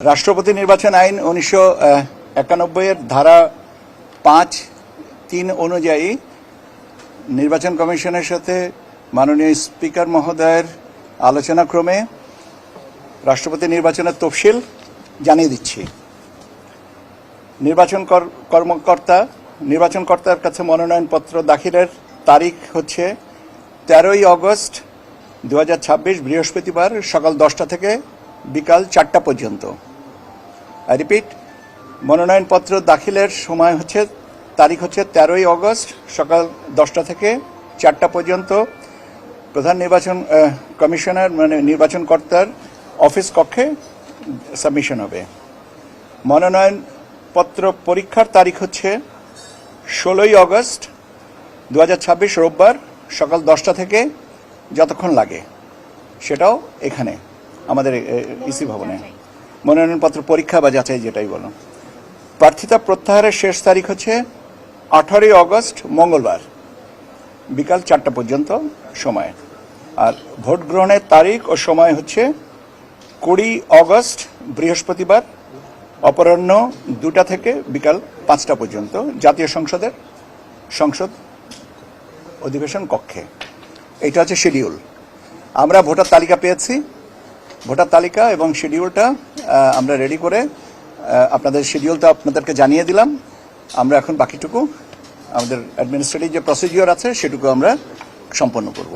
রাষ্ট্রপতি নির্বাচন আইন 1991 এর ধারা 5(3) অনুযায়ী নির্বাচন কমিশনের সাথে মাননীয় স্পিকার মহোদয়ের আলোচনাক্রমে রাষ্ট্রপতি নির্বাচনের তফসিল জানিয়ে দিচ্ছি। নির্বাচনকর্তার কাছে মনোনয়নপত্র দাখিলের তারিখ হচ্ছে 13ই অগস্ট 2026 বৃহস্পতিবার সকাল 10টা থেকে বিকাল 4টা পর্যন্ত। রিপিট, মনোনয়নপত্র দাখিলের সময় হচ্ছে তারিখ হচ্ছে 13ই অগস্ট সকাল 10টা থেকে 4টা পর্যন্ত। প্রধান নির্বাচন কমিশনার নির্বাচনকর্তার অফিস কক্ষে সাবমিশন হবে। মনোনয়নপত্র পরীক্ষার তারিখ হচ্ছে 16ই অগস্ট 2026 রোববার সকাল 10টা থেকে যতক্ষণ লাগে, সেটাও এখানে আমাদের ইসি ভবনে। মনোনয়নপত্র পরীক্ষা বা যাচাই যেটাই বলো। প্রার্থিতা প্রত্যাহারের শেষ তারিখ হচ্ছে 18ই অগস্ট মঙ্গলবার বিকাল 4টা পর্যন্ত সময়। আর ভোট গ্রহণের তারিখ ও সময় হচ্ছে 20 অগস্ট বৃহস্পতিবার অপরাহ্ন 2টা থেকে বিকাল 5টা পর্যন্ত জাতীয় সংসদের সংসদ অধিবেশন কক্ষে। এটা হচ্ছে শিডিউল। আমরা ভোটার তালিকা পেয়েছি, ভোটার তালিকা এবং শিডিউলটা আমরা রেডি করে আপনাদের শিডিউলটা আপনাদেরকে জানিয়ে দিলাম। আমরা এখন বাকিটুকু আমাদের অ্যাডমিনিস্ট্রেটিভ যে প্রসিডিওর আছে সেটুকু আমরা সম্পন্ন করব।